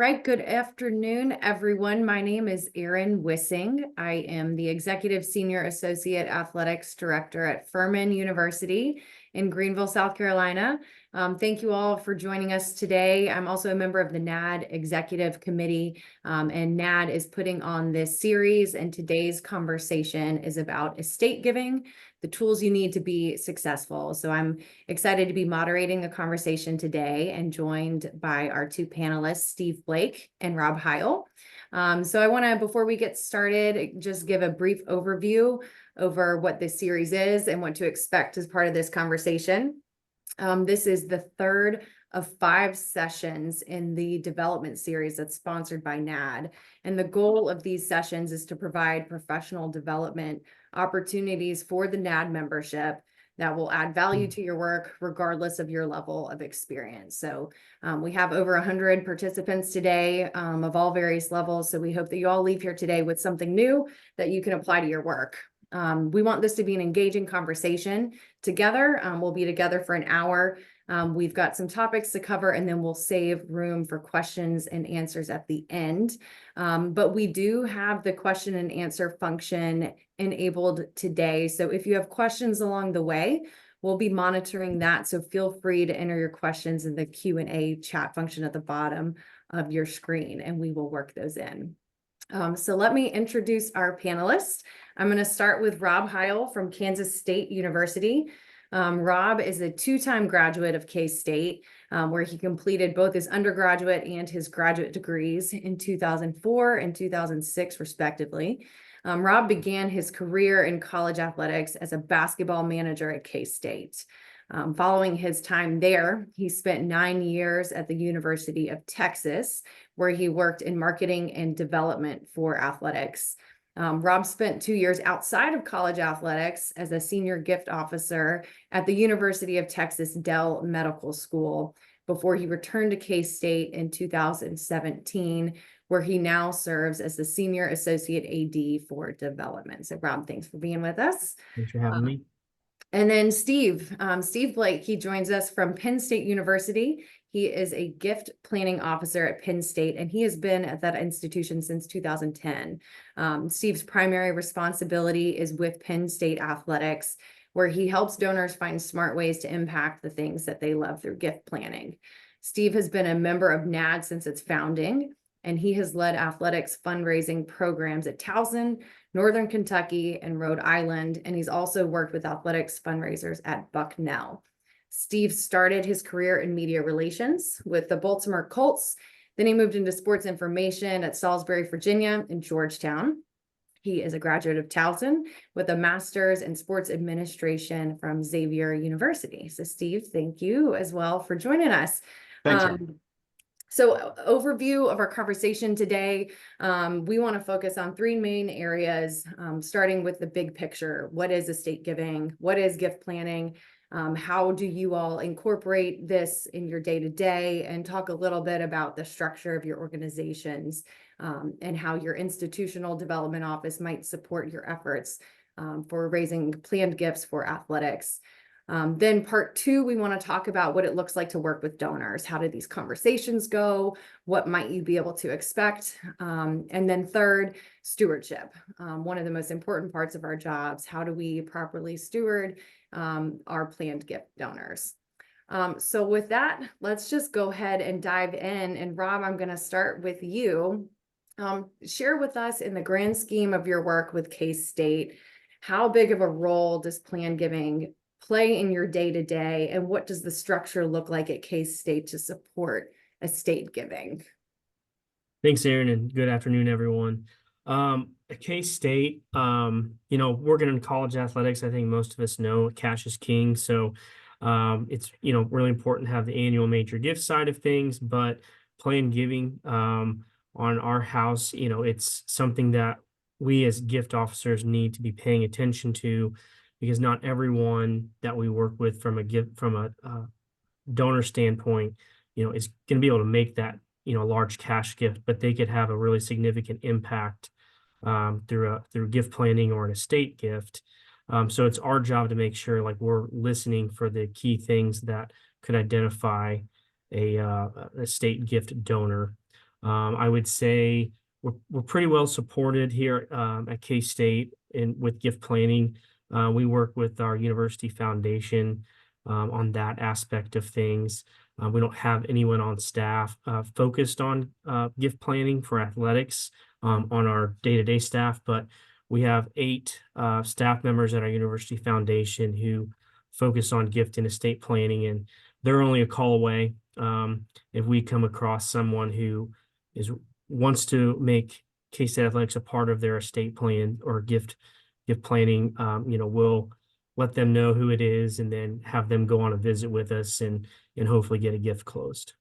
right, good afternoon, everyone. My name is Erin Wissing. I am the Executive Senior Associate Athletics Director at Furman University in Greenville, South Carolina. Thank you all for joining us today. I'm also a member of the NAADD Executive Committee, and NAADD is putting on this series, and today's conversation is about estate giving, the tools you need to be successful. So I'm excited to be moderating the conversation today and joined by our two panelists, Steve Blake and Rob Heil. So I want to, before we get started, just give a brief overview over what this series is and what to expect as part of this conversation. This is the third of 5 sessions in the development series that's sponsored by NAADD. And the goal of these sessions is to provide professional development opportunities for the NAADD membership that will add value to your work regardless of your level of experience. So we have over 100 participants today of all various levels. So we hope that you all leave here today with something new that you can apply to your work. We want this to be an engaging conversation together. We'll be together for an hour. We've got some topics to cover, and then we'll save room for questions and answers at the end. But we do have the question and answer function enabled today. So if you have questions along the way, we'll be monitoring that. So feel free to enter your questions in the Q&A chat function at the bottom of your screen, and we will work those in. So let me introduce our panelists. I'm going to start with Rob Heil from Kansas State University. Rob is a 2-time graduate of K-State, where he completed both his undergraduate and his graduate degrees in 2004 and 2006, respectively. Rob began his career in college athletics as a basketball manager at K-State. Following his time there, he spent 9 years at the University of Texas, where he worked in marketing and development for athletics. Rob spent 2 years outside of college athletics as a senior gift officer at the University of Texas Dell Medical School before he returned to K-State in 2017, where he now serves as the Senior Associate AD for Development. So Rob, thanks for being with us. Thanks for having me. And then Steve Blake, he joins us from Penn State University. He is a gift planning officer at Penn State, and he has been at that institution since 2010. Steve's primary responsibility is with Penn State Athletics, where he helps donors find smart ways to impact the things that they love through gift planning. Steve has been a member of NAADD since its founding, and he has led athletics fundraising programs at Towson, Northern Kentucky, and Rhode Island, and he's also worked with athletics fundraisers at Bucknell. Steve started his career in media relations with the Baltimore Colts. Then he moved into sports information at Salisbury, Virginia, and Georgetown. He is a graduate of Towson with a master's in sports administration from Xavier University. So Steve, thank you as well for joining us. Thanks. So overview of our conversation today, we want to focus on 3 main areas, starting with the big picture. What is estate giving? What is gift planning? How do you all incorporate this in your day-to-day, and talk a little bit about the structure of your organizations and how your institutional development office might support your efforts for raising planned gifts for athletics. Then part 2, we want to talk about what it looks like to work with donors. How do these conversations go? What might you be able to expect? And then third, stewardship. One of the most important parts of our jobs. How do we properly steward our planned gift donors? So with that, let's just go ahead and dive in. And Rob, I'm going to start with you. Share with us, in the grand scheme of your work with K-State, how big of a role does planned giving play in your day-to-day, and what does the structure look like at K-State to support estate giving? Thanks, Erin, and good afternoon, everyone. At K-State, working in college athletics, I think most of us know cash is king. So it's, really important to have the annual major gift side of things, but planned giving on our house, it's something that we as gift officers need to be paying attention to, because not everyone that we work with from a donor standpoint, is going to be able to make that, large cash gift, but they could have a really significant impact through gift planning or an estate gift. So it's our job to make sure we're listening for the key things that could identify a estate gift donor. I would say we're pretty well supported here at K-State and with gift planning. We work with our university foundation on that aspect of things. We don't have anyone on staff focused on gift planning for athletics on our day-to-day staff, but we have 8 staff members at our university foundation who focus on gift and estate planning, and they're only a call away. If we come across someone who wants to make K-State Athletics a part of their estate plan or gift planning, we'll let them know who it is and then have them go on a visit with us and hopefully get a gift closed.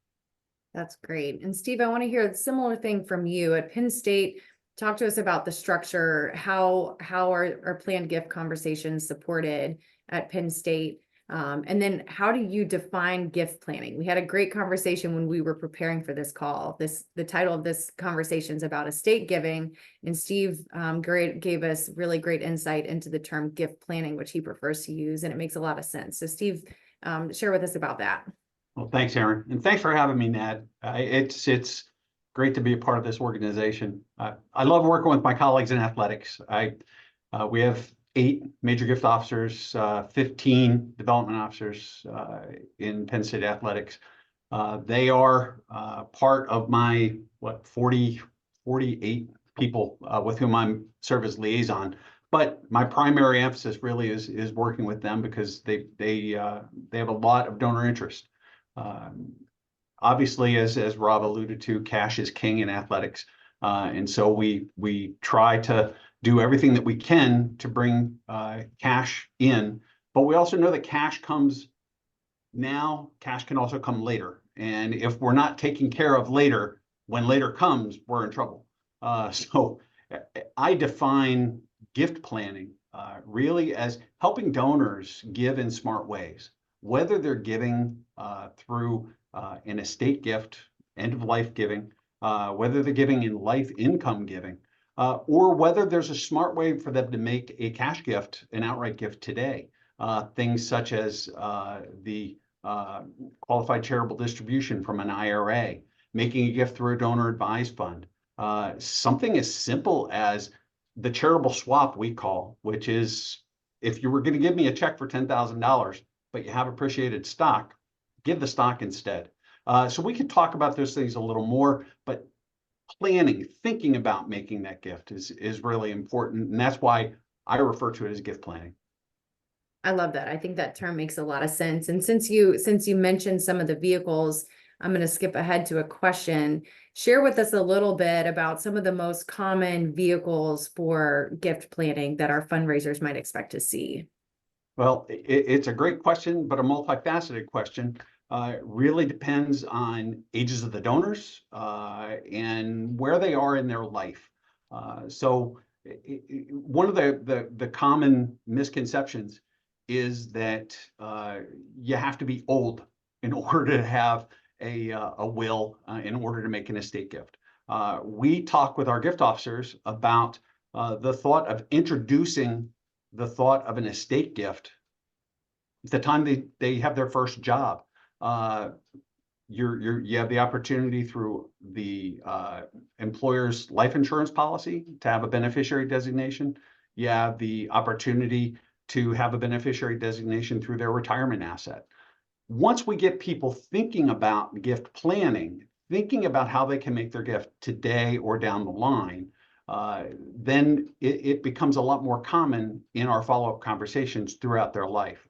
That's great. And Steve, I want to hear a similar thing from you at Penn State. Talk to us about the structure. How are planned gift conversations supported at Penn State? And then how do you define gift planning? We had a great conversation when we were preparing for this call. The title of this conversation is about estate giving, and Steve gave us really great insight into the term gift planning, which he prefers to use, and it makes a lot of sense. So Steve, share with us about that. Well, thanks, Aaron, and thanks for having me, NAADD. It's great to be a part of this organization. I love working with my colleagues in athletics. We have 8 major gift officers, 15 development officers in Penn State athletics. They are part of my 48 people with whom I'm serve as liaison. But my primary emphasis really is working with them because they have a lot of donor interest. Obviously, as Rob alluded to, cash is king in athletics, and so we try to do everything that we can to bring cash in, but we also know that cash comes now, cash can also come later. And if we're not taken care of later, when later comes, we're in trouble. So I define gift planning really as helping donors give in smart ways, whether they're giving through an estate gift, end of life giving, whether they're giving in life income giving, or whether there's a smart way for them to make a cash gift, an outright gift today. Things such as the qualified charitable distribution from an IRA, making a gift through a donor advised fund, something as simple as the charitable swap we call, which is if you were going to give me a check for $10,000, but you have appreciated stock, give the stock instead. So we could talk about those things a little more, but planning, thinking about making that gift is really important. And that's why I refer to it as gift planning. I love that. I think that term makes a lot of sense. And since you mentioned some of the vehicles, I'm going to skip ahead to a question. Share with us a little bit about some of the most common vehicles for gift planning that our fundraisers might expect to see. Well, it's a great question, but a multifaceted question. It really depends on ages of the donors and where they are in their life. So one of the common misconceptions is that you have to be old in order to have a will, in order to make an estate gift. We talk with our gift officers about the thought of introducing the thought of an estate gift at the time they have their first job. You have the opportunity through the employer's life insurance policy to have a beneficiary designation. You have the opportunity to have a beneficiary designation through their retirement asset. Once we get people thinking about gift planning, thinking about how they can make their gift today or down the line, then it becomes a lot more common in our follow-up conversations throughout their life.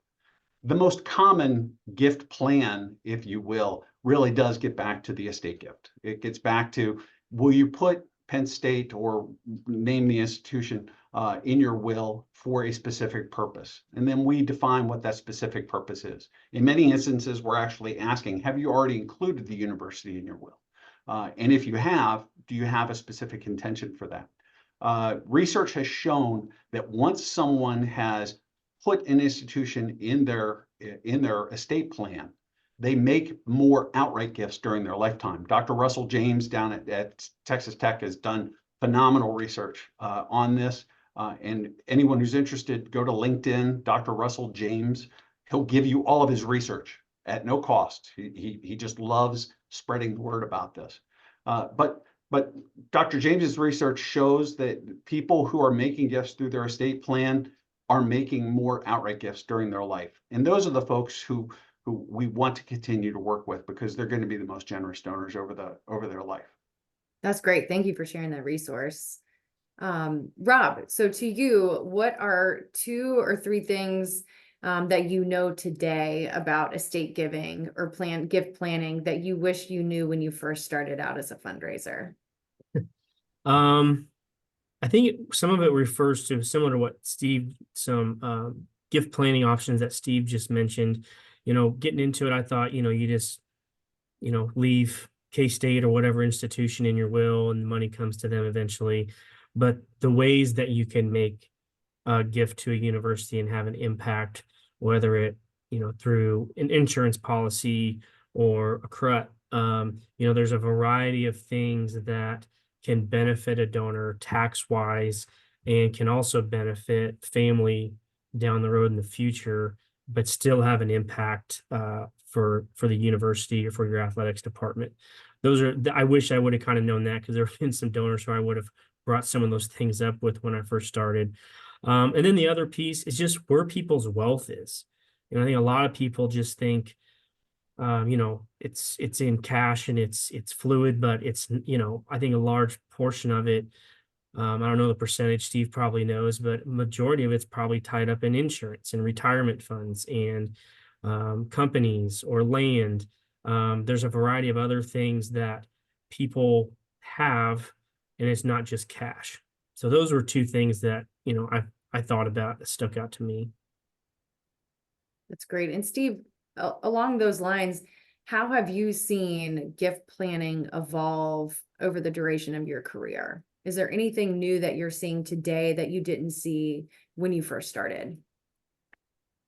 The most common gift plan, if you will, really does get back to the estate gift. It gets back to, will you put Penn State or name the institution in your will for a specific purpose? And then we define what that specific purpose is. In many instances, we're actually asking, have you already included the university in your will? And if you have, do you have a specific intention for that? Research has shown that once someone has put an institution in their estate plan, they make more outright gifts during their lifetime. Dr. Russell James down at Texas Tech has done phenomenal research on this. And anyone who's interested, go to LinkedIn, Dr. Russell James. He'll give you all of his research at no cost. He just loves spreading the word about this. But Dr. James's research shows that people who are making gifts through their estate plan are making more outright gifts during their life. And those are the folks who we want to continue to work with, because they're going to be the most generous donors over their life. That's great. Thank you for sharing that resource. Rob, so to you, what are 2 or 3 things that you know today about estate giving or gift planning that you wish you knew when you first started out as a fundraiser? I think some of it refers to similar to what some gift planning options that Steve just mentioned. Getting into it, I thought, you just, leave K-State or whatever institution in your will and the money comes to them eventually. But the ways that you can make a gift to a university and have an impact, whether it, through an insurance policy or a CRUT, there's a variety of things that can benefit a donor tax-wise and can also benefit family down the road in the future, but still have an impact for the university or for your athletics department. I wish I would have kind of known that, because there have been some donors who I would have brought some of those things up with when I first started. And then the other piece is just where people's wealth is. I think a lot of people just think, it's in cash and it's fluid, but it's, I think a large portion of it, I don't know the percentage, Steve probably knows, but majority of it's probably tied up in insurance and retirement funds and companies or land. There's a variety of other things that people have, and it's not just cash. So those were 2 things that, I thought about that stuck out to me. That's great. And Steve, along those lines, how have you seen gift planning evolve over the duration of your career? Is there anything new that you're seeing today that you didn't see when you first started?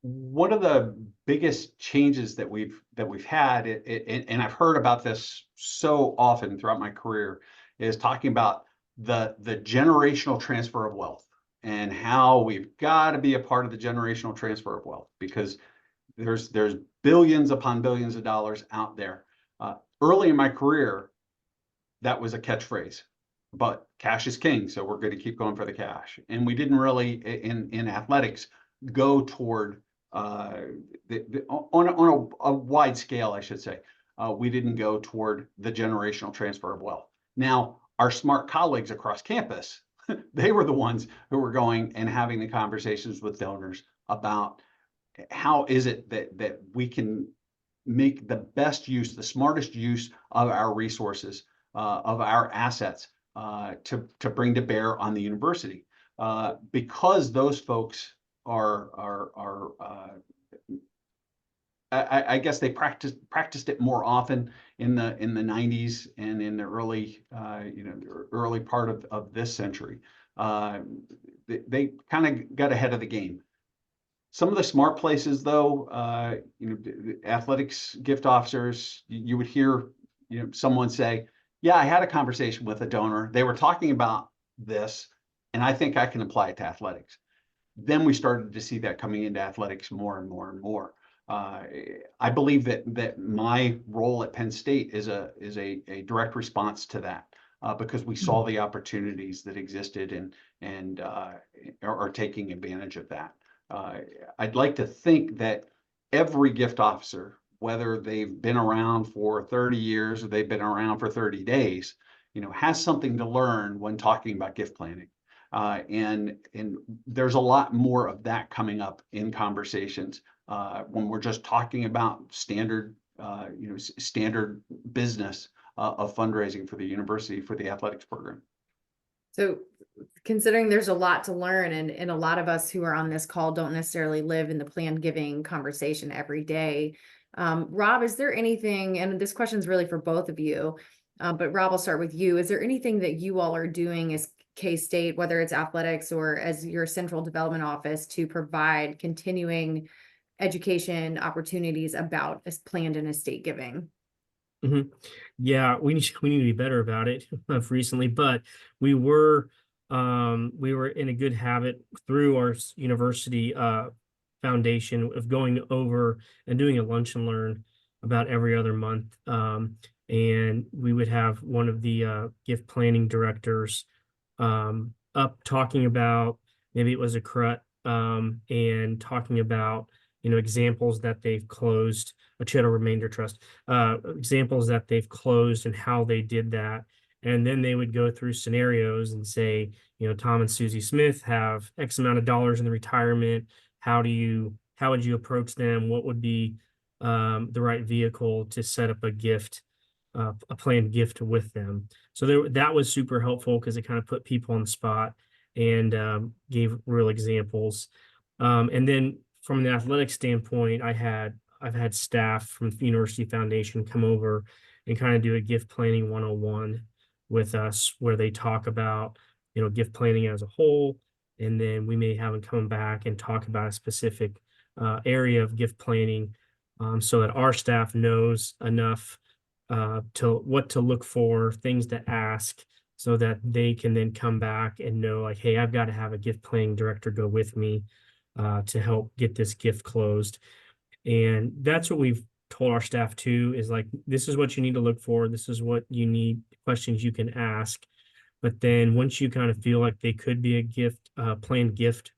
One of the biggest changes that we've had, and I've heard about this so often throughout my career, is talking about the generational transfer of wealth, and how we've got to be a part of the generational transfer of wealth, because there's billions upon billions of dollars out there. Early in my career, that was a catchphrase, but cash is king, so we're going to keep going for the cash. And we didn't really, in athletics, go toward on a wide scale, I should say. We didn't go toward the generational transfer of wealth. Now, our smart colleagues across campus, they were the ones who were going and having the conversations with donors about how is it that we can make the best use, the smartest use of our resources, of our assets, to bring to bear on the university, because those folks I guess they practiced it more often in the 90s and in the early the early part of this century. They kind of got ahead of the game. Some of the smart places, though, the athletics gift officers, you would hear someone say, "Yeah, I had a conversation with a donor. They were talking about this, and I think I can apply it to athletics." Then we started to see that coming into athletics more and more and more. I believe that my role at Penn State is a direct response to that, because we saw the opportunities that existed and are taking advantage of that. I'd like to think that every gift officer, whether they've been around for 30 years or they've been around for 30 days, has something to learn when talking about gift planning. And there's a lot more of that coming up in conversations when we're just talking about standard business of fundraising for the university, for the athletics program. So considering there's a lot to learn, and a lot of us who are on this call don't necessarily live in the planned giving conversation every day. Rob, is there anything, and this question is really for both of you, but Rob, I'll start with you. Is there anything that you all are doing as K-State, whether it's athletics or as your central development office, to provide continuing education opportunities about planned and estate giving? Mm-hmm. Yeah, we need to be better about it recently, but we were in a good habit through our university foundation of going over and doing a lunch and learn about every other month. and we would have one of the gift planning directors up talking about, maybe it was a CRUT, and talking about, examples that they've closed, a chattel remainder trust, examples that they've closed and how they did that. And then they would go through scenarios and say, Tom and Susie Smith have X amount of dollars in the retirement. How would you approach them? What would be the right vehicle to set up a planned gift with them? So that was super helpful because it kind of put people on the spot and gave real examples. And then from the athletic standpoint, I've had staff from the University Foundation come over and kind of do a gift planning 101 with us, where they talk about, gift planning as a whole. And then we may have them come back and talk about a specific area of gift planning, so that our staff knows enough to what to look for, things to ask, so that they can then come back and know, like, hey, I've got to have a gift planning director go with me to help get this gift closed. And that's what we've told our staff too, is like, this is what you need to look for. This is what you need, questions you can ask. But then once you kind of feel like they could be a planned gift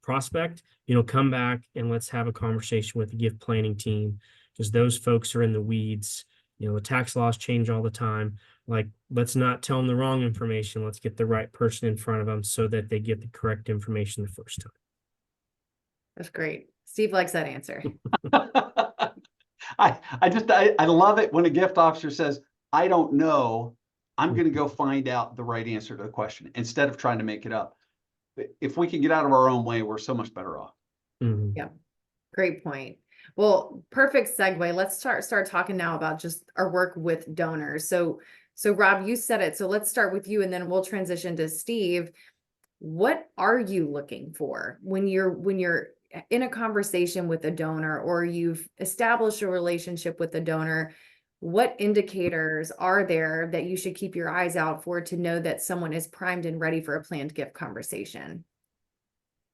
prospect, come back and let's have a conversation with the gift planning team, because those folks are in the weeds. The tax laws change all the time. Like, let's not tell them the wrong information. Let's get the right person in front of them so that they get the correct information the first time. That's great. Steve likes that answer. I love it when a gift officer says, I don't know, I'm going to go find out the right answer to the question instead of trying to make it up. If we can get out of our own way, we're so much better off. Mhm. Yeah, great point. Well, perfect segue. Let's start talking now about just our work with donors. So Rob, you said it. So let's start with you, and then we'll transition to Steve. What are you looking for when you're in a conversation with a donor, or you've established a relationship with the donor? What indicators are there that you should keep your eyes out for to know that someone is primed and ready for a planned gift conversation?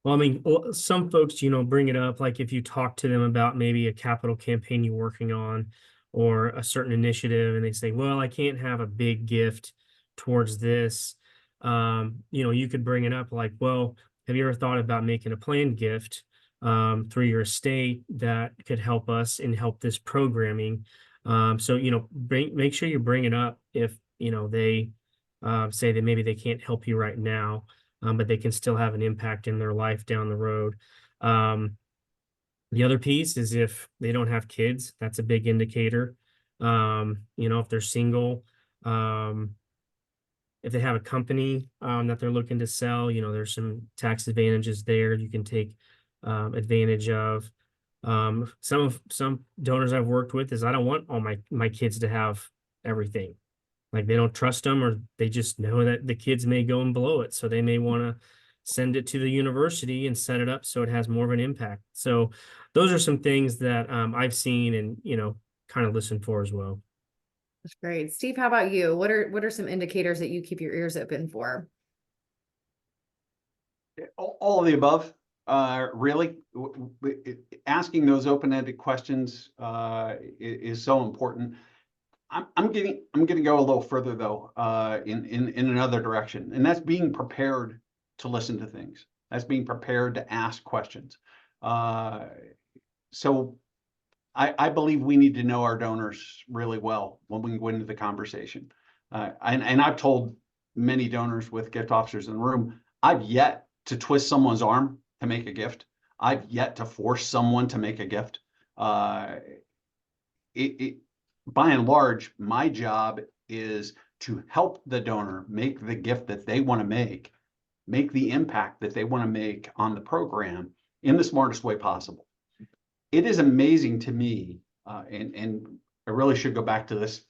Well, I mean, some folks, bring it up, like if you talk to them about maybe a capital campaign you're working on or a certain initiative, and they say, well, I can't have a big gift towards this. You could bring it up like, well, have you ever thought about making a planned gift through your estate that could help us and help this programming? So, make sure you bring it up if, they say that maybe they can't help you right now. But they can still have an impact in their life down the road. The other piece is if they don't have kids, that's a big indicator. If they're single, if they have a company that they're looking to sell, there's some tax advantages there you can take advantage of. Some donors I've worked with is, I don't want all my kids to have everything. Like, they don't trust them, or they just know that the kids may go and blow it. So they may want to send it to the university and set it up so it has more of an impact. So those are some things that I've seen and, kind of listen for as well. That's great. Steve, how about you? What are some indicators that you keep your ears open for? All of the above, really. Asking those open-ended questions is so important. I'm going to go a little further though, in another direction, and that's being prepared to listen to things. That's being prepared to ask questions. So I believe we need to know our donors really well when we go into the conversation. And I've told many donors with gift officers in the room, I've yet to twist someone's arm to make a gift. I've yet to force someone to make a gift. By and large, my job is to help the donor make the gift that they want to make the impact that they want to make on the program in the smartest way possible. It is amazing to me, and I really should go back to this.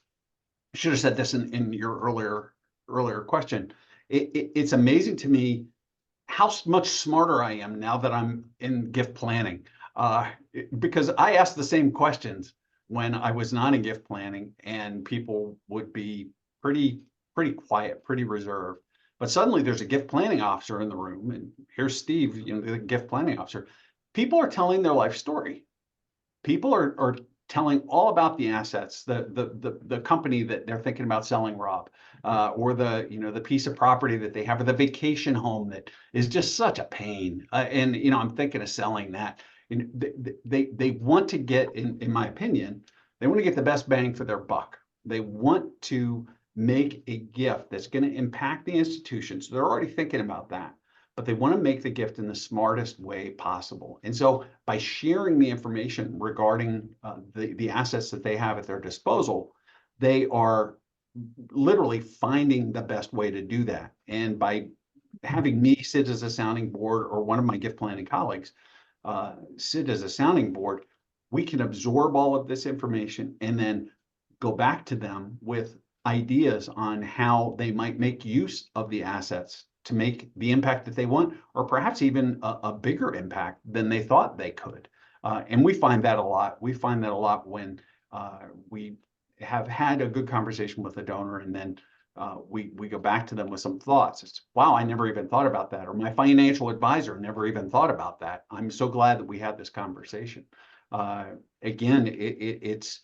I should have said this in your earlier question. It's amazing to me how much smarter I am now that I'm in gift planning, because I ask the same questions when I was not in gift planning, and people would be pretty quiet, pretty reserved. But suddenly there's a gift planning officer in the room, and here's Steve, the gift planning officer. People are telling their life story. People are telling all about the assets, the company that they're thinking about selling, Rob, or the piece of property that they have, or the vacation home that is just such a pain. And I'm thinking of selling that. And they want to get, in my opinion, they want to get the best bang for their buck. They want to make a gift that's going to impact the institution. So they're already thinking about that, but they want to make the gift in the smartest way possible. And so by sharing the information regarding the assets that they have at their disposal, they are literally finding the best way to do that. And by having me sit as a sounding board, or one of my gift planning colleagues sit as a sounding board, we can absorb all of this information and then go back to them with ideas on how they might make use of the assets to make the impact that they want, or perhaps even a bigger impact than they thought they could. And we find that a lot. We find that a lot when we have had a good conversation with a donor, and then we go back to them with some thoughts. It's, wow, I never even thought about that, or my financial advisor never even thought about that. I'm so glad that we had this conversation. Again, it's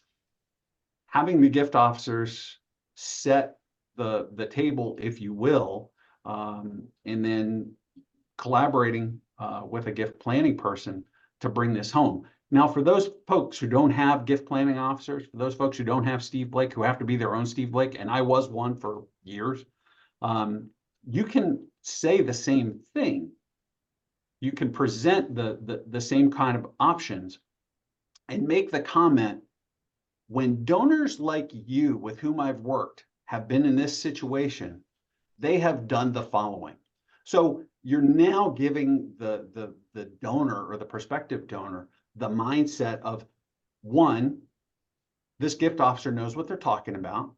having the gift officers set the table, if you will, and then collaborating with a gift planning person to bring this home. Now, for those folks who don't have gift planning officers, for those folks who don't have Steve Blake, who have to be their own Steve Blake, and I was one for years, you can say the same thing. You can present the same kind of options and make the comment, when donors like you, with whom I've worked, have been in this situation, they have done the following. So you're now giving the donor, or the prospective donor, the mindset of, one, this gift officer knows what they're talking about.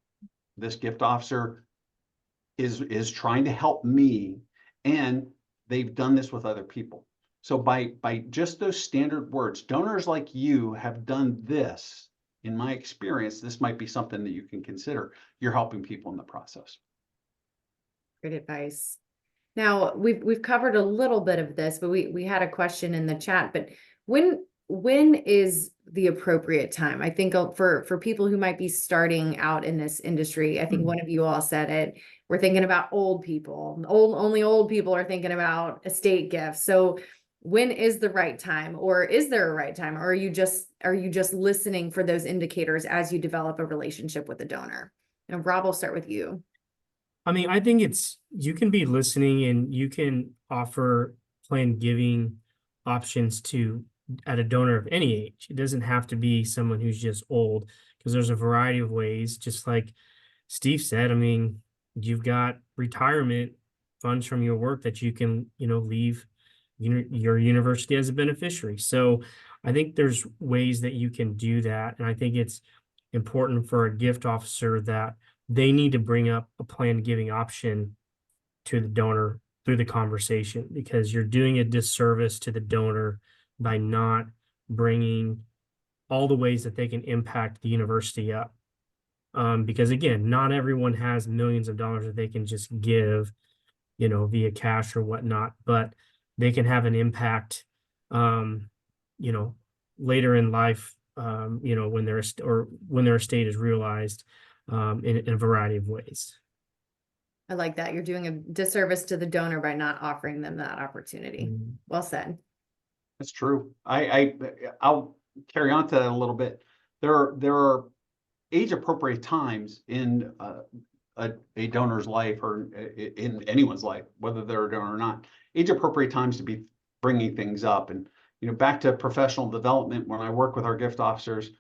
This gift officer is trying to help me, and they've done this with other people. So by just those standard words, donors like you have done this. In my experience, this might be something that you can consider. You're helping people in the process. Great advice. Now, we've covered a little bit of this, but we had a question in the chat, but when is the appropriate time? I think for people who might be starting out in this industry, I think one of you all said it, we're thinking about old people. Only old people are thinking about estate gifts. So when is the right time, or is there a right time? Or are you just listening for those indicators as you develop a relationship with the donor? And Rob, we'll start with you. I mean, I think you can be listening, and you can offer planned giving options at a donor of any age. It doesn't have to be someone who's just old, because there's a variety of ways. Just like Steve said, I mean, you've got retirement funds from your work that you can, leave your university as a beneficiary. So I think there's ways that you can do that. And I think it's important for a gift officer that they need to bring up a planned giving option to the donor through the conversation, because you're doing a disservice to the donor by not bringing all the ways that they can impact the university up. Because again, not everyone has millions of dollars that they can just give, via cash or whatnot, but they can have an impact, later in life, when their estate is realized, in a variety of ways. I like that. You're doing a disservice to the donor by not offering them that opportunity. Well said. That's true. I'll carry on to that a little bit. There are age appropriate times in a donor's life, or in anyone's life, whether they're a donor or not, age appropriate times to be bringing things up. And, back to professional development, when I work with our gift officers,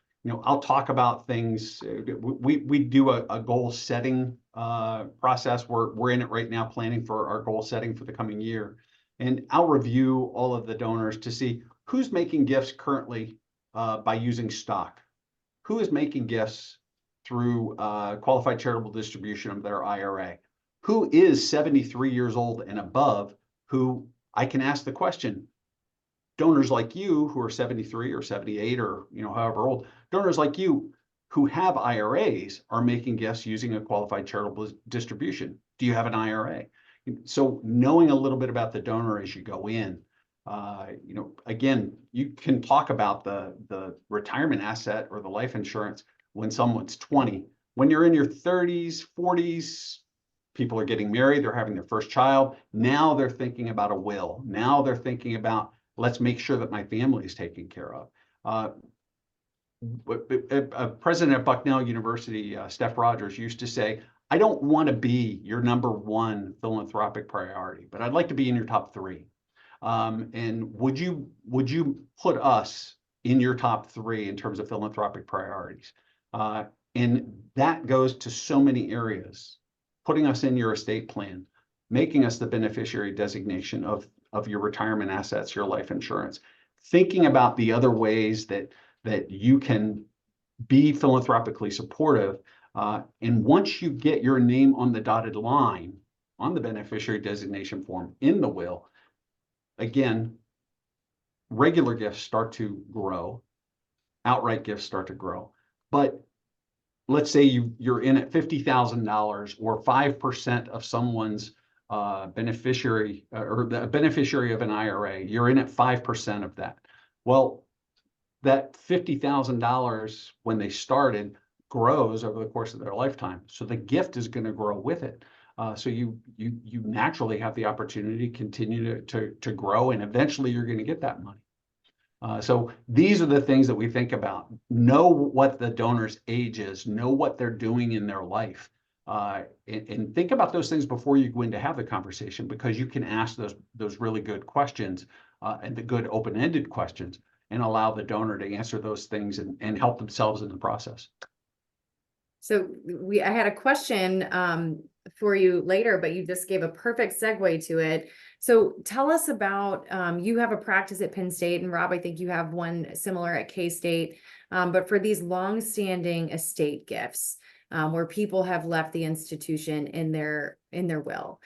I'll talk about things. We do a goal setting process. We're in it right now, planning for our goal setting for the coming year. And I'll review all of the donors to see who's making gifts currently by using stock, who is making gifts through qualified charitable distribution of their IRA, who is 73 years old and above, who I can ask the question, donors like you who are 73 or 78 or however old, donors like you who have IRAs are making gifts using a qualified charitable distribution. Do you have an IRA? So knowing a little bit about the donor as you go in Again, you can talk about the retirement asset or the life insurance when someone's 20. When you're in your 30s, 40s, people are getting married, they're having their first child. Now they're thinking about a will. Now they're thinking about, let's make sure that my family is taken care of. President of Bucknell University, Steph Rogers, used to say, I don't want to be your #1 philanthropic priority, but I'd like to be in your top 3. And would you put us in your top 3 in terms of philanthropic priorities? And that goes to so many areas, putting us in your estate plan, making us the beneficiary designation of your retirement assets, your life insurance, thinking about the other ways that you can be philanthropically supportive. And once you get your name on the dotted line on the beneficiary designation form in the will, again, regular gifts start to grow, outright gifts start to grow. But let's say you're in at $50,000 or 5% of someone's beneficiary or the beneficiary of an IRA, you're in at 5% of that. Well, that $50,000 when they started grows over the course of their lifetime. So the gift is going to grow with it. So you naturally have the opportunity to continue to grow, and eventually you're going to get that money. So these are the things that we think about. Know what the donor's age is, know what they're doing in their life, and think about those things before you go in to have the conversation, because you can ask those really good questions and the good open-ended questions, and allow the donor to answer those things and help themselves in the process. So I had a question for you later, but you just gave a perfect segue to it. So tell us about, you have a practice at Penn State, and Rob, I think you have one similar at K-State, but for these long-standing estate gifts, where people have left the institution in their will,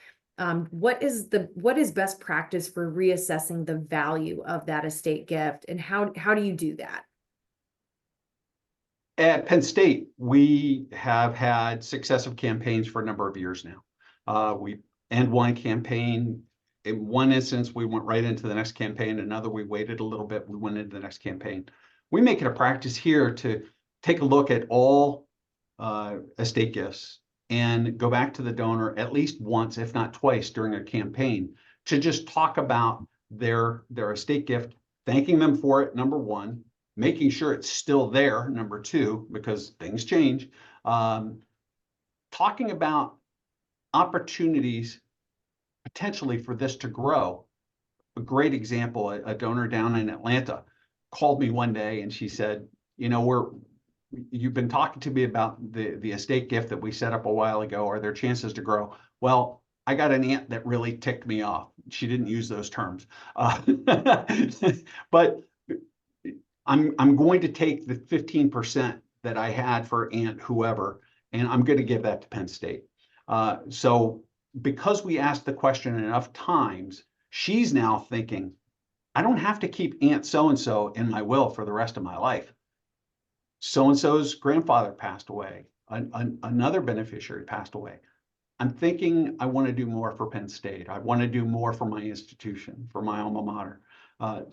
what is best practice for reassessing the value of that estate gift, and how do you do that? At Penn State, we have had successive campaigns for a number of years now. We end one campaign. In one instance, we went right into the next campaign. Another, we waited a little bit. We went into the next campaign. We make it a practice here to take a look at all estate gifts and go back to the donor at least once, if not twice, during a campaign to just talk about their estate gift, thanking them for it, #1, making sure it's still there, #2, because things change, talking about opportunities potentially for this to grow. A great example, a donor down in Atlanta called me one day and she said, you've been talking to me about the estate gift that we set up a while ago. Are there chances to grow? Well, I got an aunt that really ticked me off. She didn't use those terms. But I'm going to take the 15% that I had for aunt whoever, and I'm going to give that to Penn State. So because we asked the question enough times, she's now thinking, I don't have to keep aunt so-and-so in my will for the rest of my life. So-and-so's grandfather passed away. Another beneficiary passed away. I'm thinking I want to do more for Penn State. I want to do more for my institution, for my alma mater.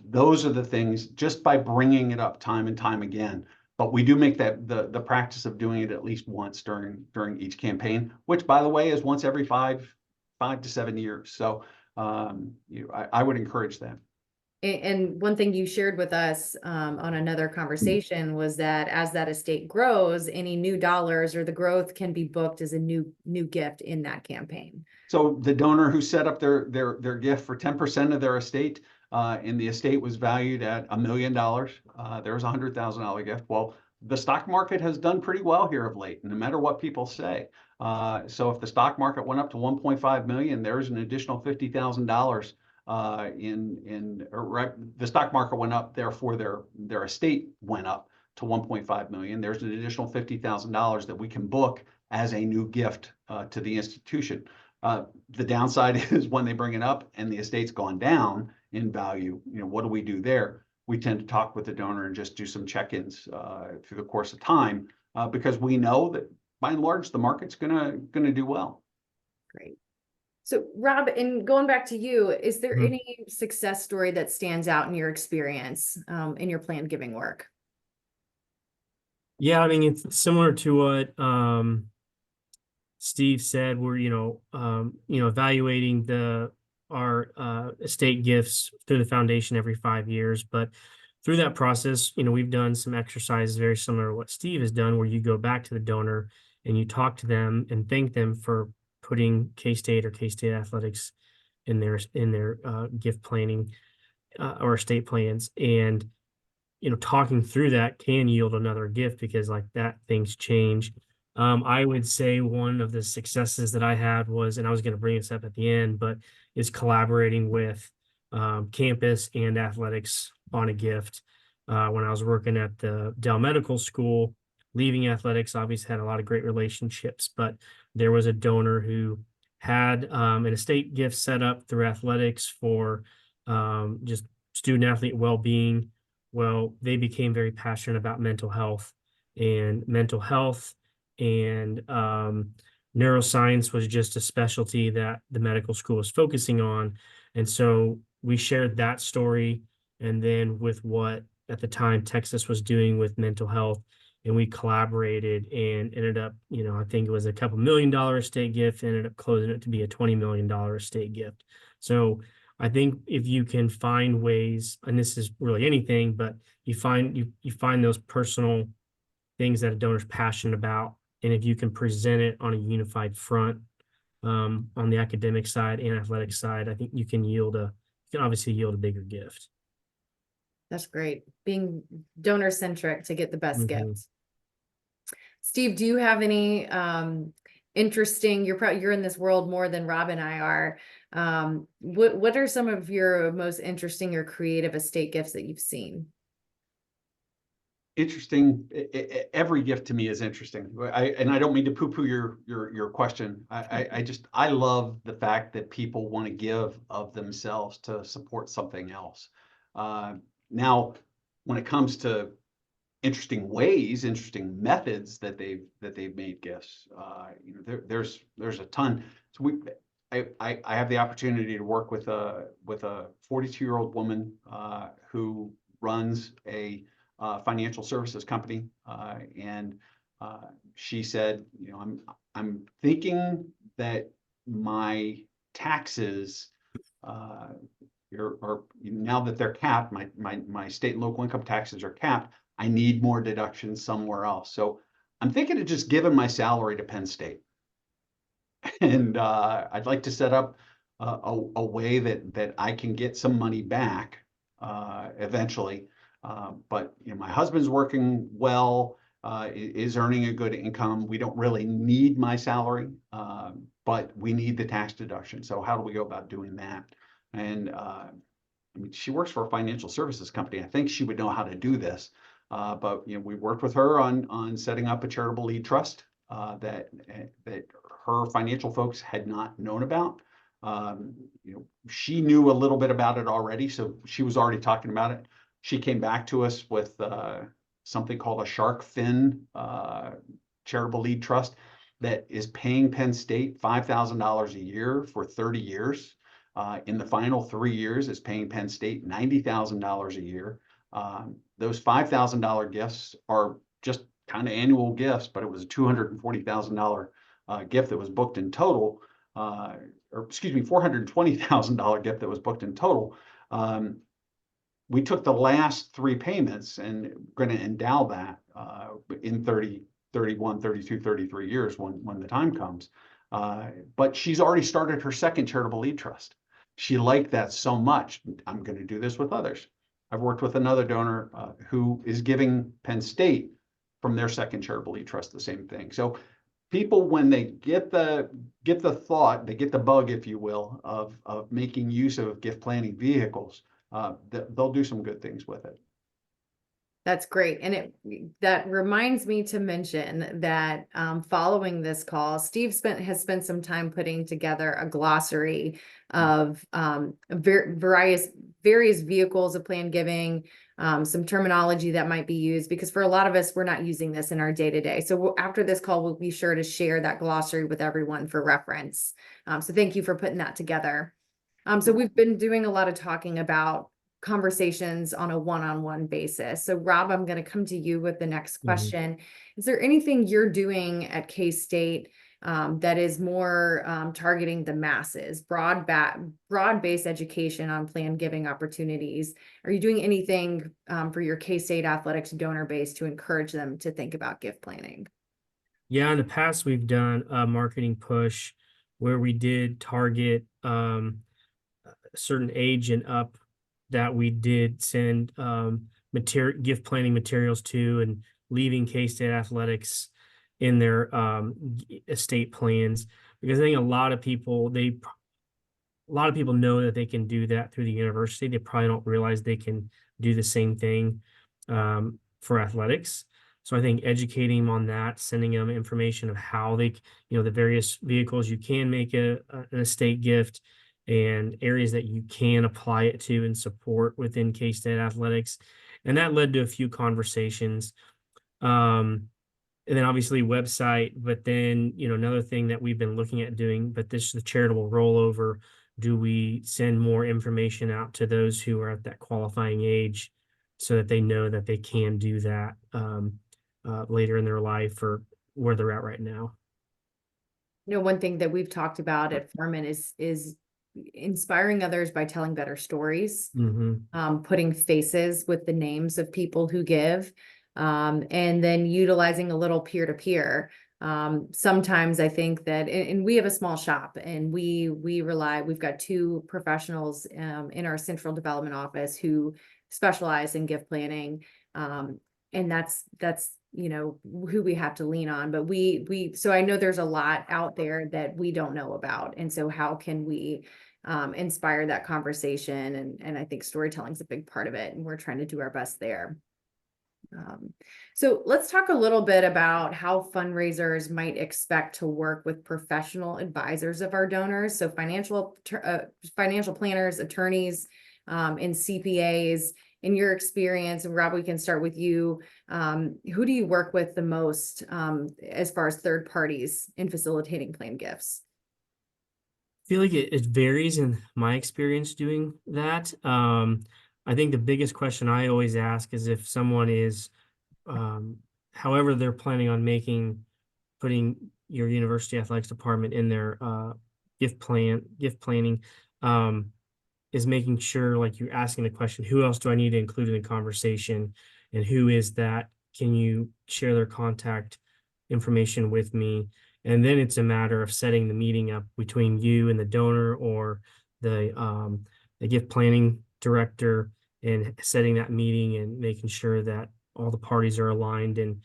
Those are the things, just by bringing it up time and time again. But we do make that the practice of doing it at least once during each campaign, which, by the way, is once every 5 to 7 years. So I would encourage that. And one thing you shared with us on another conversation was that as that estate grows, any new dollars or the growth can be booked as a new gift in that campaign. So the donor who set up their gift for 10% of their estate, and the estate was valued at $1 million, there was a $100,000 gift. Well, the stock market has done pretty well here of late, no matter what people say. So if the stock market went up to 1.5 million, there's an additional $50,000 the stock market went up, therefore their estate went up to 1.5 million. There's an additional $50,000 that we can book as a new gift to the institution. The downside is when they bring it up and the estate's gone down in value, what do we do there? We tend to talk with the donor and just do some check-ins through the course of time, because we know that by and large the market's gonna do well. Great. So Rob, and going back to you, is there Mhm. any success story that stands out in your experience in your planned giving work? Yeah, I mean, it's similar to what Steve said. We're, evaluating our estate gifts through the foundation every 5 years. But through that process, we've done some exercises very similar to what Steve has done, where you go back to the donor and you talk to them and thank them for putting K-State or K-State Athletics in their gift planning or estate plans. And talking through that can yield another gift, because like that, things change. I would say one of the successes that I had was, and I was going to bring this up at the end, but is collaborating with campus and athletics on a gift. When I was working at the Dell Medical School, leaving athletics, obviously had a lot of great relationships, but there was a donor who had an estate gift set up through athletics for just student athlete well-being. Well, they became very passionate about mental health, and neuroscience was just a specialty that the medical school was focusing on. And so we shared that story, and then with what at the time Texas was doing with mental health, and we collaborated and ended up, I think it was a couple $1 million estate gift, ended up closing it to be a $20 million estate gift. So I think if you can find ways, and this is really anything, but you find those personal things that a donor's passionate about, and if you can present it on a unified front, on the academic side and athletic side, I think you can obviously yield a bigger gift. That's great. Being donor centric to get the best Mhm. gift. Steve, do you have any interesting, you're in this world more than Rob and I are. What are some of your most interesting or creative estate gifts that you've seen? Interesting. Every gift to me is interesting. And I don't mean to poo-poo your question. I love the fact that people want to give of themselves to support something else. Now, when it comes to interesting ways, interesting methods that they've made gifts, there's a ton. So I have the opportunity to work with a 42-year-old woman who runs a financial services company, and she said, I'm thinking that my taxes are now that they're capped, my state and local income taxes are capped. I need more deductions somewhere else. So I'm thinking of just giving my salary to Penn State, and I'd like to set up a way that I can get some money back eventually. But my husband's working well, is earning a good income. We don't really need my salary, but we need the tax deduction. So how do we go about doing that? And I mean, she works for a financial services company. I think she would know how to do this. But we worked with her on setting up a charitable lead trust that her financial folks had not known about. She knew a little bit about it already, so she was already talking about it. She came back to us with something called a shark fin charitable lead trust that is paying Penn State $5,000 a year for 30 years. In the final 3 years, it's paying Penn State $90,000 a year. Those $5,000 gifts are just kind of annual gifts, but it was a $240,000 gift that was booked in total, or excuse me, $420,000 gift that was booked in total. We took the last 3 payments and going to endow that in 30, 31, 32, 33 years when the time comes. But she's already started her second charitable lead trust. She liked that so much. I'm going to do this with others. I've worked with another donor who is giving Penn State from their second charitable lead trust the same thing. So people, when they get the thought, they get the bug, if you will, of making use of gift planning vehicles, they'll do some good things with it. That's great. And that reminds me to mention that following this call, Steve has spent some time putting together a glossary of various various vehicles of plan giving, some terminology that might be used, because for a lot of us, we're not using this in our day-to-day. So after this call, we'll be sure to share that glossary with everyone for reference. So thank you for putting that together. So we've been doing a lot of talking about conversations on a one-on-one basis. So Rob, I'm going to come to you with the next question. Is there anything you're doing at K-State that is more targeting the masses, broad-based education on plan giving opportunities? Are you doing anything for your K-State athletics donor base to encourage them to think about gift planning? Yeah, in the past, we've done a marketing push where we did target a certain age and up that we did send gift planning materials to, and leaving K-State athletics in their estate plans, because I think a lot of people know that they can do that through the university. They probably don't realize they can do the same thing for athletics. So I think educating them on that, sending them information of how they, the various vehicles you can make an estate gift, and areas that you can apply it to and support within K-State athletics. And that led to a few conversations. And then obviously website, but then, another thing that we've been looking at doing, but this is the charitable rollover. Do we send more information out to those who are at that qualifying age so that they know that they can do that later in their life or where they're at right now? One thing that we've talked about at Furman is inspiring others by telling better stories, putting faces with the names of people who give, and then utilizing a little peer-to-peer. Sometimes I think that, and we have a small shop, and we've got two professionals in our central development office who specialize in gift planning. And that's who we have to lean on. But so I know there's a lot out there that we don't know about. And so how can we inspire that conversation? And I think storytelling is a big part of it, and we're trying to do our best there. So let's talk a little bit about how fundraisers might expect to work with professional advisors of our donors. So financial planners, attorneys, and CPAs. In your experience, and Rob, we can start with you. Who do you work with the most as far as third parties in facilitating plan gifts? I feel like it varies in my experience doing that. I think the biggest question I always ask is if someone is, however they're planning on putting your university athletics department in their gift planning, is making sure, like, you're asking the question, who else do I need to include in the conversation, and who is that? Can you share their contact information with me? And then it's a matter of setting the meeting up between you and the donor or the gift planning director, and setting that meeting and making sure that all the parties are aligned and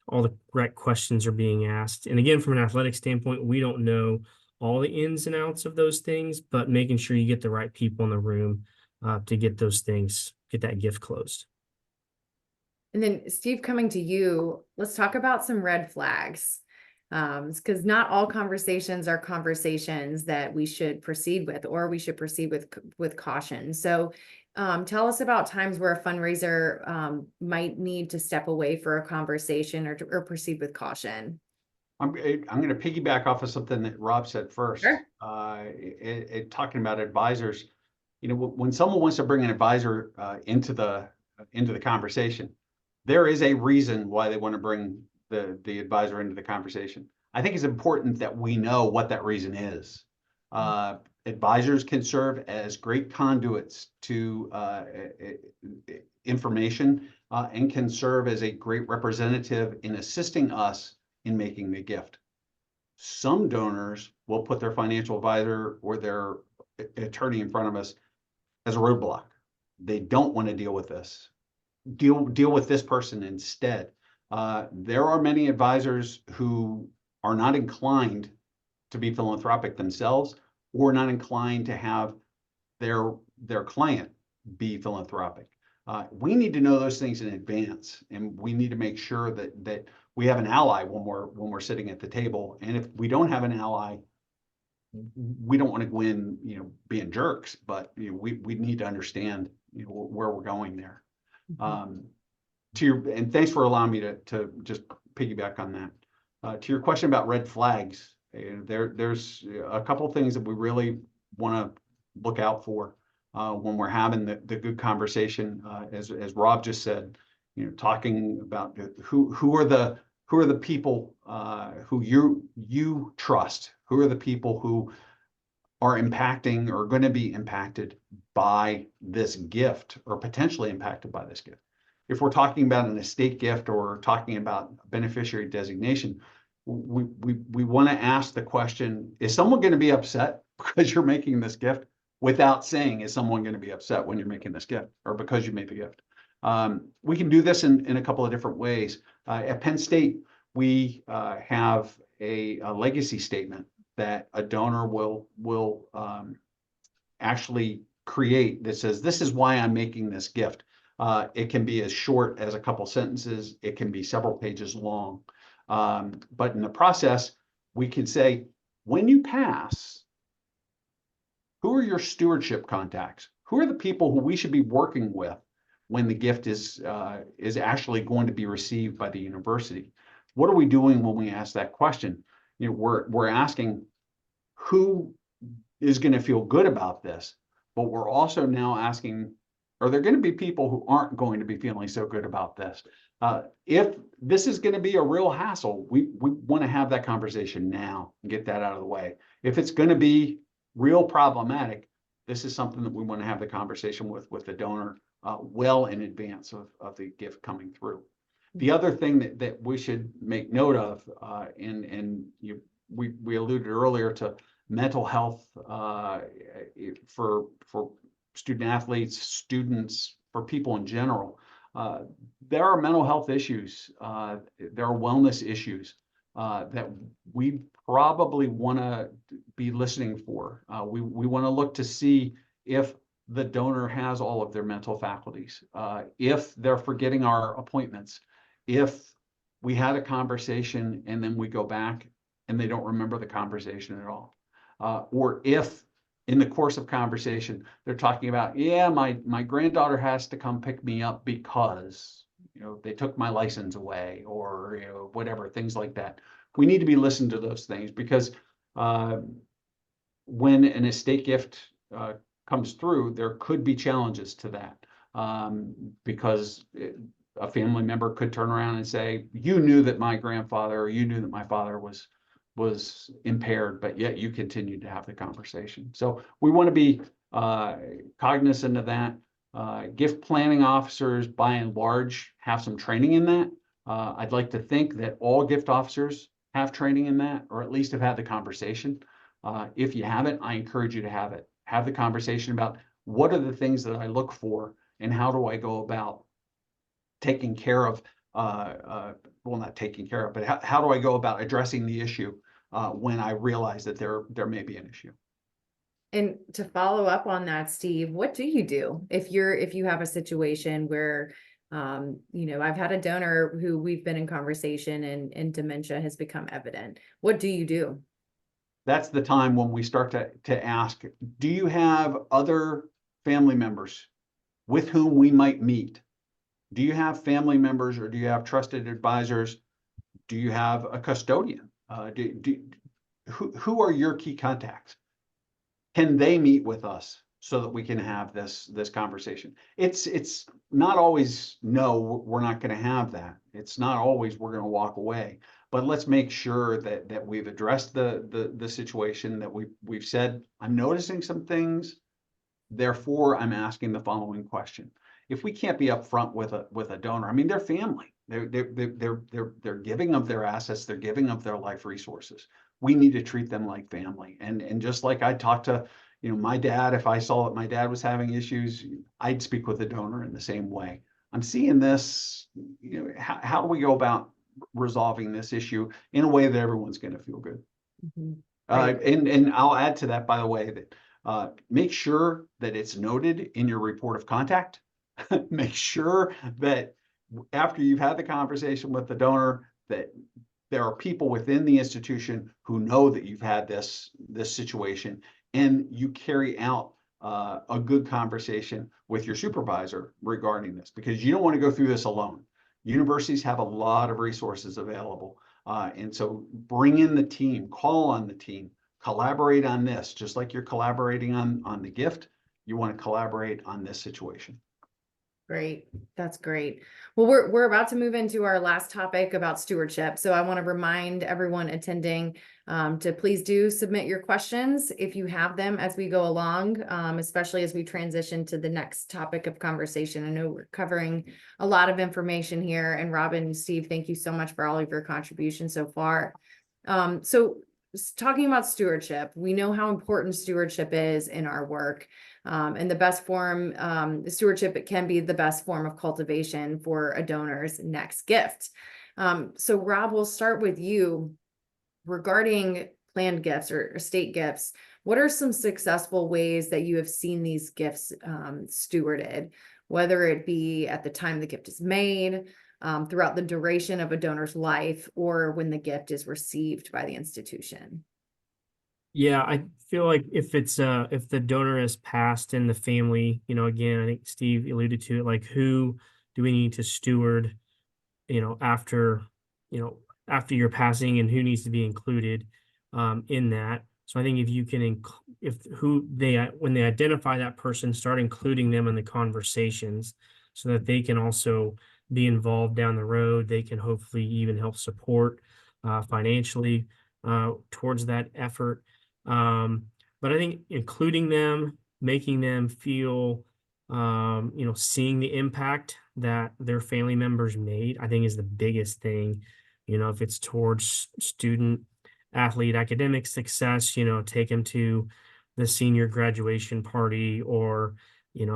all the right questions are being asked. And again, from an athletic standpoint, we don't know all the ins and outs of those things, but making sure you get the right people in the room to get that gift closed. And then Steve, coming to you, let's talk about some red flags. Because not all conversations are conversations that we should proceed with, or we should proceed with caution. So tell us about times where a fundraiser might need to step away for a conversation or proceed with caution. I'm going to piggyback off of something that Rob said first. Sure. Talking about advisors, when someone wants to bring an advisor into the conversation, there is a reason why they want to bring the advisor into the conversation. I think it's important that we know what that reason is. Advisors can serve as great conduits to information and can serve as a great representative in assisting us in making the gift. Some donors will put their financial advisor or their attorney in front of us as a roadblock. They don't want to deal with this. Deal with this person instead. There are many advisors who are not inclined to be philanthropic themselves, or not inclined to have their client be philanthropic. We need to know those things in advance, and we need to make sure that we have an ally when we're sitting at the table. And if we don't have an ally, we don't want to go in, being jerks, but we need to understand, where we're going there. And thanks for allowing me to just piggyback on that. To your question about red flags, there's a couple of things that we really want to look out for when we're having the good conversation, as Rob just said, talking about who are the people who you trust, who are the people who are impacting or going to be impacted by this gift or potentially impacted by this gift. If we're talking about an estate gift or talking about beneficiary designation, we want to ask the question, is someone going to be upset because you're making this gift, without saying, is someone going to be upset when you're making this gift or because you made the gift? We can do this in a couple of different ways. At Penn State, we have a legacy statement that a donor will actually create that says, this is why I'm making this gift. It can be as short as a couple sentences. It can be several pages long. But in the process, we can say, when you pass, who are your stewardship contacts? Who are the people who we should be working with when the gift is actually going to be received by the university? What are we doing when we ask that question? We're asking who is going to feel good about this, but we're also now asking, are there going to be people who aren't going to be feeling so good about this? If this is going to be a real hassle, we want to have that conversation now and get that out of the way. If it's going to be real problematic, this is something that we want to have the conversation with the donor well in advance of the gift coming through. The other thing that we should make note of, we alluded earlier to mental health for student athletes, students, for people in general. There are mental health issues. There are wellness issues that we probably want to be listening for. We want to look to see if the donor has all of their mental faculties, if they're forgetting our appointments, if we had a conversation and then we go back and they don't remember the conversation at all, or if in the course of conversation they're talking about, yeah, my granddaughter has to come pick me up because they took my license away, or whatever, things like that. We need to be listening to those things, because when an estate gift comes through, there could be challenges to that, because a family member could turn around and say, you knew that my grandfather, or you knew that my father was impaired, but yet you continued to have the conversation. So we want to be cognizant of that. Gift planning officers, by and large, have some training in that. I'd like to think that all gift officers have training in that, or at least have had the conversation. If you haven't, I encourage you to have it. Have the conversation about, what are the things that I look for, and how do I go about taking care of, well, not taking care of, but how do I go about addressing the issue when I realize that there may be an issue. And to follow up on that, Steve, what do you do if you have a situation where, I've had a donor who we've been in conversation and dementia has become evident? What do you do? That's the time when we start to ask, do you have other family members with whom we might meet? Do you have family members, or do you have trusted advisors? Do you have a custodian? Who are your key contacts? Can they meet with us so that we can have this conversation? It's not always, no, we're not going to have that. It's not always we're going to walk away. But let's make sure that we've addressed the situation, that we've said, I'm noticing some things, therefore I'm asking the following question. If we can't be upfront with a donor, I mean, they're family. They're giving of their assets. They're giving of their life resources. We need to treat them like family. And just like I talked to, my dad, if I saw that my dad was having issues, I'd speak with the donor in the same way. I'm seeing this. How do we go about resolving this issue in a way that everyone's going to feel good? Mm-hmm. And I'll add to that, by the way, that make sure that it's noted in your report of contact. Make sure that after you've had the conversation with the donor, that there are people within the institution who know that you've had this situation, and you carry out a good conversation with your supervisor regarding this, because you don't want to go through this alone. Universities have a lot of resources available. And so bring in the team, call on the team, collaborate on this, just like you're collaborating on the gift. You want to collaborate on this situation. Great. That's great. Well, we're about to move into our last topic about stewardship. So I want to remind everyone attending to please do submit your questions if you have them as we go along, especially as we transition to the next topic of conversation. I know we're covering a lot of information here, and Robin and Steve, thank you so much for all of your contributions so far. Talking about stewardship, we know how important stewardship is in our work. And the best form, the stewardship, it can be the best form of cultivation for a donor's next gift. So Rob, we'll start with you regarding planned gifts or estate gifts. What are some successful ways that you have seen these gifts stewarded, whether it be at the time the gift is made, throughout the duration of a donor's life, or when the gift is received by the institution? Yeah, I feel like if the donor has passed in the family, again, I think Steve alluded to it, like who do we need to steward, after, after your passing, and who needs to be included in that. So I think if you can, when they identify that person, start including them in the conversations so that they can also be involved down the road. They can hopefully even help support financially towards that effort. But I think including them, making them feel, seeing the impact that their family members made, I think is the biggest thing. If it's towards student athlete academic success, take them to the senior graduation party, or, if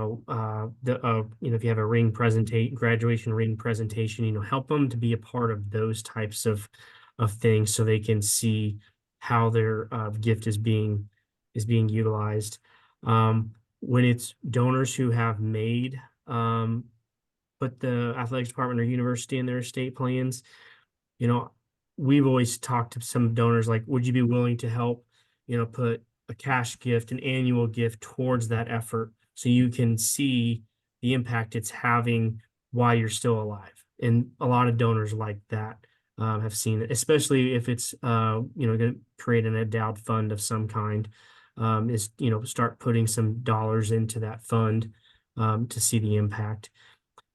you have a graduation ring presentation, help them to be a part of those types of things so they can see how their gift is being utilized. When it's donors who have made put the athletics department or university in their estate plans, we've always talked to some donors like, would you be willing to help, put a cash gift, an annual gift towards that effort, so you can see the impact it's having while you're still alive. And a lot of donors like that have seen it, especially if it's going to create an endowed fund of some kind, is start putting some dollars into that fund to see the impact.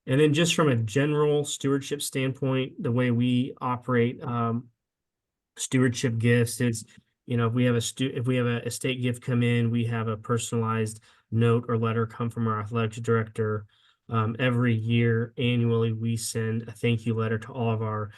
And then just from a general stewardship standpoint, the way we operate stewardship gifts is, if we have a estate gift come in, we have a personalized note or letter come from our athletics director. Every year, annually, we send a thank you letter to all of our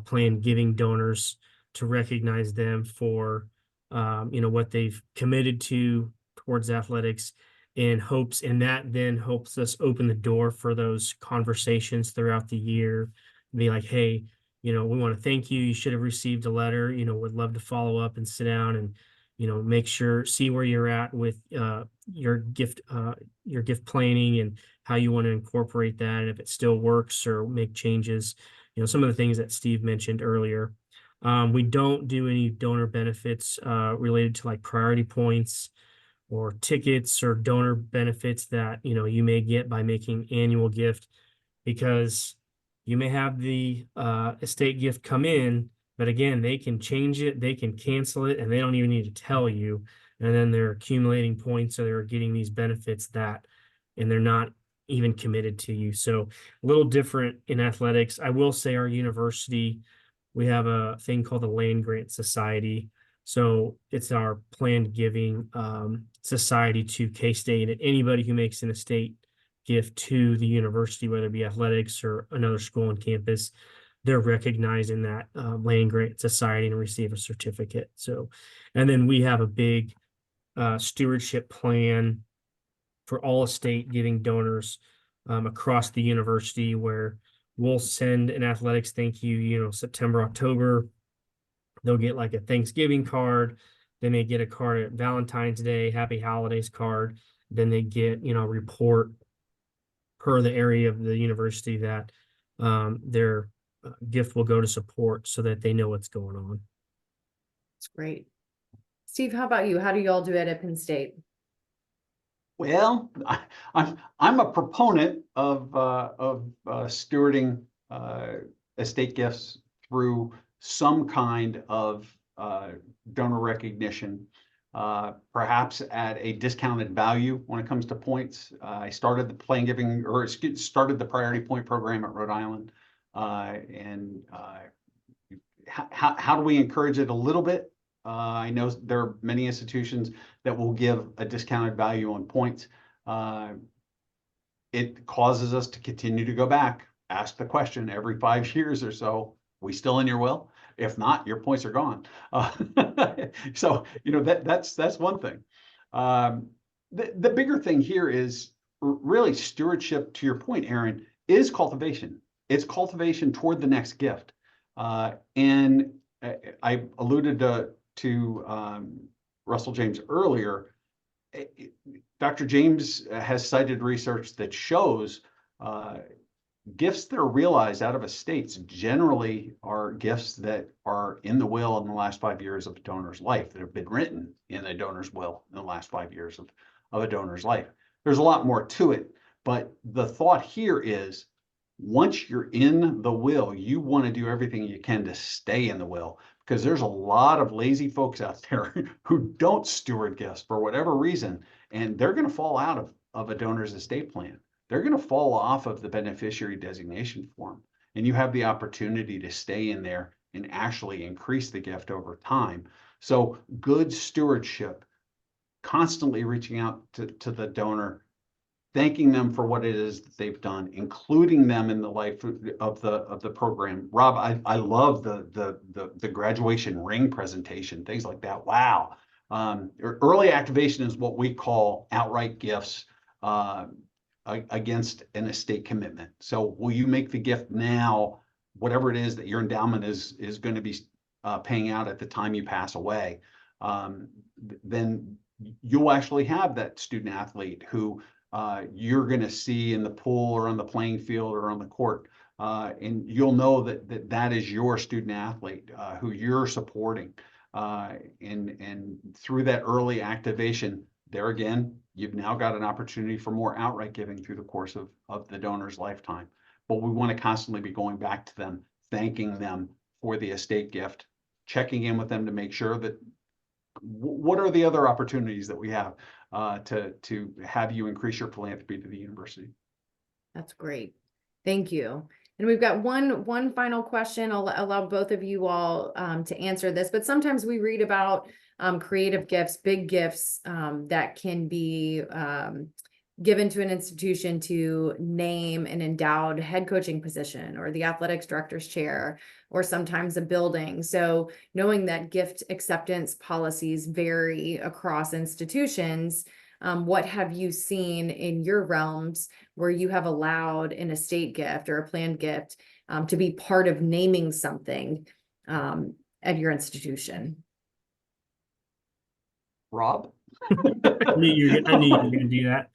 planned giving donors to recognize them for what they've committed to towards athletics, and that then helps us open the door for those conversations throughout the year. Be like, hey, we want to thank you. You should have received a letter. Would love to follow up and sit down and see where you're at with your gift planning and how you want to incorporate that, and if it still works or make changes. Some of the things that Steve mentioned earlier. We don't do any donor benefits related to like priority points or tickets or donor benefits that you may get by making annual gift, because you may have the estate gift come in, but again, they can change it, they can cancel it, and they don't even need to tell you. And then they're accumulating points, so they're getting these benefits and they're not even committed to you. So a little different in athletics. I will say our university, we have a thing called the Land Grant Society. So it's our planned giving society to K-State, and anybody who makes an estate gift to the university, whether it be athletics or another school on campus, they're recognized in that Land Grant Society and receive a certificate. So, and then we have a big stewardship plan for all estate giving donors across the university, where we'll send an athletics thank you, September, October. They'll get like a Thanksgiving card. Then they get a card at Valentine's Day, Happy Holidays card. Then they get, a report per the area of the university that their gift will go to support so that they know what's going on. It's great. Steve, how about you? How do y'all do it at Penn State? Well, I'm a proponent of stewarding estate gifts through some kind of donor recognition, perhaps at a discounted value when it comes to points. I started the Plan Giving, or started the Priority Point Program at Rhode Island, and how do we encourage it a little bit? I know there are many institutions that will give a discounted value on points. It causes us to continue to go back, ask the question every 5 years or so, we still in your will? If not, your points are gone. So, that's one thing. The bigger thing here is really stewardship, to your point, Aaron, is cultivation. It's cultivation toward the next gift. And I alluded to Russell James earlier. Dr. James has cited research that shows gifts that are realized out of estates generally are gifts that are in the will in the last 5 years of a donor's life, that have been written in a donor's will in the last 5 years of a donor's life. There's a lot more to it, but the thought here is once you're in the will, you want to do everything you can to stay in the will, because there's a lot of lazy folks out there who don't steward gifts for whatever reason, and they're going to fall out of a donor's estate plan. They're going to fall off of the beneficiary designation form, and you have the opportunity to stay in there and actually increase the gift over time. So good stewardship, constantly reaching out to the donor, thanking them for what it is that they've done, including them in the life of the program. Rob, I love the graduation ring presentation, things like that. Wow. Early activation is what we call outright gifts against an estate commitment. So will you make the gift now, whatever it is that your endowment is going to be paying out at the time you pass away? Then you'll actually have that student athlete who you're going to see in the pool or on the playing field or on the court. And you'll know that is your student athlete who you're supporting. And through that early activation, there again, you've now got an opportunity for more outright giving through the course of the donor's lifetime. But we want to constantly be going back to them, thanking them for the estate gift, checking in with them to make sure that what are the other opportunities that we have to have you increase your philanthropy to the university. That's great. Thank you. And we've got one final question. I'll allow both of you all to answer this, but sometimes we read about creative gifts, big gifts that can be given to an institution to name an endowed head coaching position or the athletics director's chair, or sometimes a building. So knowing that gift acceptance policies vary across institutions, what have you seen in your realms where you have allowed an estate gift or a planned gift to be part of naming something at your institution? Rob? I knew you were going to do that.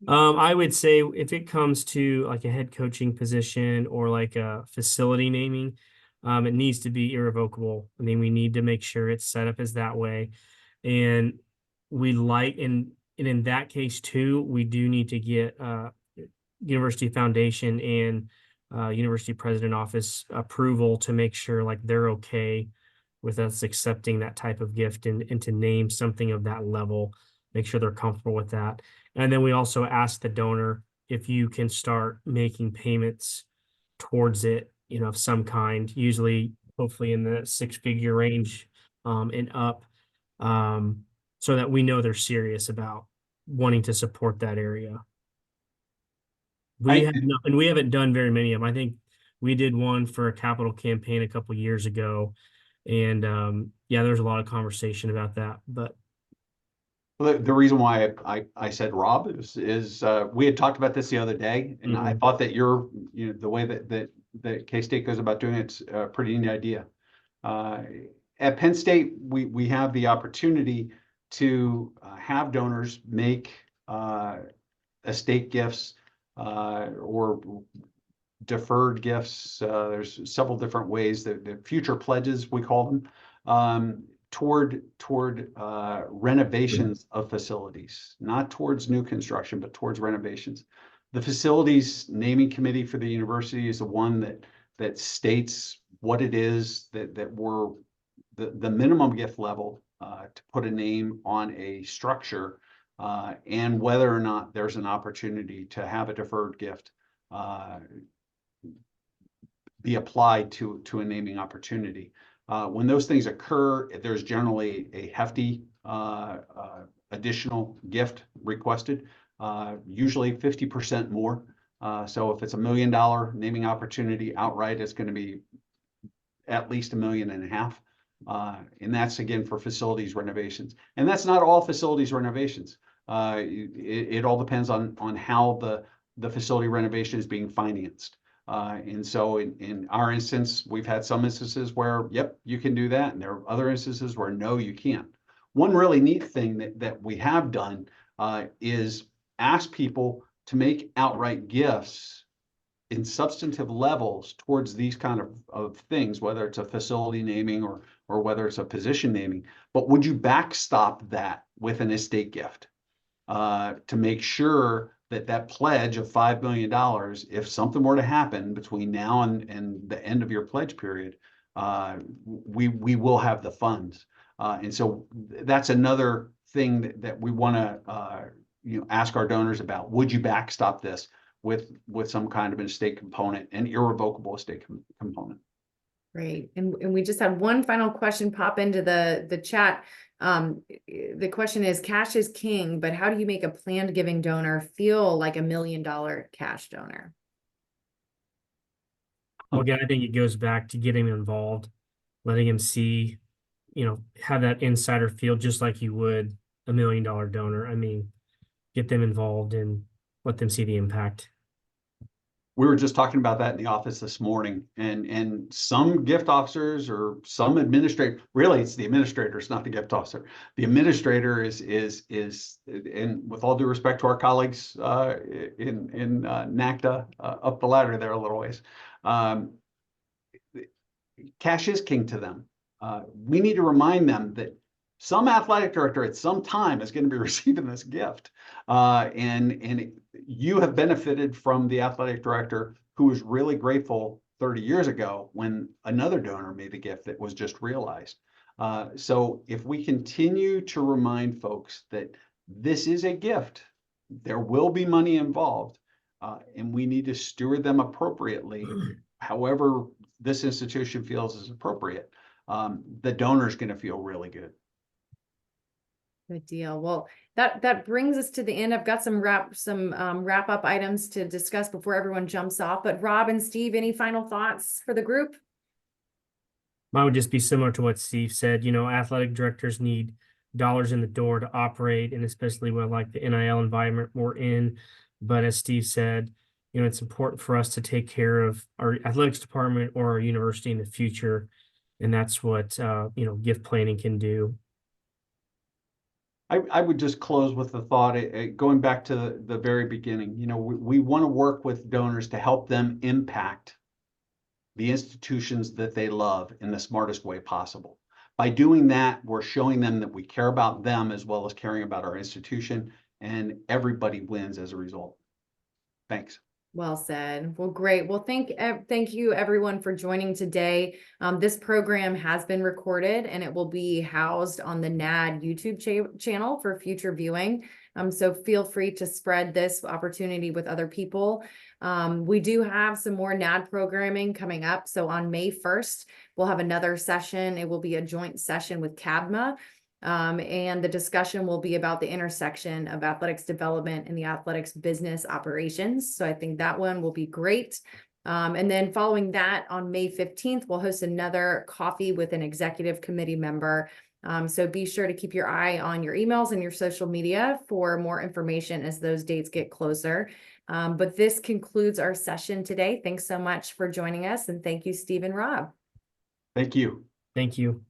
I would say if it comes to like a head coaching position or like a facility naming, it needs to be irrevocable. I mean, we need to make sure it's set up as that way. And we and in that case too, we do need to get University Foundation and University President Office approval to make sure like they're okay with us accepting that type of gift and to name something of that level, make sure they're comfortable with that. And then we also ask the donor if you can start making payments towards it, of some kind, usually hopefully in the 6-figure range and up, so that we know they're serious about wanting to support that area. We haven't done very many of them. I think we did one for a capital campaign a couple years ago, and yeah, there's a lot of conversation about that. But the reason why I said Rob is we had talked about this the other day, and I thought that the way that K-State goes about doing it's a pretty neat idea. At Penn State, we have the opportunity to have donors make estate gifts or deferred gifts. There's several different ways that the future pledges, we call them, toward renovations of facilities, not towards new construction, but towards renovations. The facilities naming committee for the university is the one that states what it is that we're the minimum gift level to put a name on a structure, and whether or not there's an opportunity to have a deferred gift be applied to a naming opportunity. When those things occur, there's generally a hefty additional gift requested, usually 50% more. So if it's $1 million naming opportunity outright, it's going to be at least $1.5 million. And that's again for facilities renovations. And that's not all facilities renovations. It all depends on how the facility renovation is being financed. And so in our instance, we've had some instances where, yep, you can do that. And there are other instances where, no, you can't. One really neat thing that we have done is ask people to make outright gifts in substantive levels towards these kind of things, whether it's a facility naming or whether it's a position naming. But would you backstop that with an estate gift to make sure that pledge of $5 million, if something were to happen between now and the end of your pledge period, we will have the funds. And so that's another thing that we want to ask our donors about. Would you backstop this with some kind of an estate component, an irrevocable estate component? Great. And we just had one final question pop into the chat. The question is, cash is king, but how do you make a planned giving donor feel like $1 million cash donor? Well, again, I think it goes back to getting them involved, letting them see, have that insider feel just like you would $1 million donor. I mean, get them involved and let them see the impact. We were just talking about that in the office this morning, and some gift officers or some administrator, really it's the administrator, it's not the gift officer. The administrator is and with all due respect to our colleagues in NAADD, up the ladder there a little ways, cash is king to them. We need to remind them that some athletic director at some time is going to be receiving this gift. And you have benefited from the athletic director who was really grateful 30 years ago when another donor made the gift that was just realized. So if we continue to remind folks that this is a gift, there will be money involved, and we need to steward them appropriately, however this institution feels is appropriate, the donor is going to feel really good. Good deal. Well, that brings us to the end. I've got some wrap up items to discuss before everyone jumps off. But Rob and Steve, any final thoughts for the group? Mine would just be similar to what Steve said. Athletic directors need dollars in the door to operate, and especially with like the NIL environment we're in. But as Steve said, it's important for us to take care of our athletics department or our university in the future, and that's what gift planning can do. I would just close with the thought, going back to the very beginning, we want to work with donors to help them impact the institutions that they love in the smartest way possible. By doing that, we're showing them that we care about them as well as caring about our institution, and everybody wins as a result. Thanks. Well said. Well, great. Well, thank you everyone for joining today. This program has been recorded and it will be housed on the NAADD YouTube channel for future viewing. So feel free to spread this opportunity with other people. We do have some more NAADD programming coming up. So on May 1st, we'll have another session. It will be a joint session with CABMA. And the discussion will be about the intersection of athletics development and the athletics business operations. So I think that one will be great. And then following that on May 15th, we'll host another coffee with an executive committee member. So be sure to keep your eye on your emails and your social media for more information as those dates get closer. But this concludes our session today. Thanks so much for joining us. And thank you, Steve and Rob. Thank you. Thank you.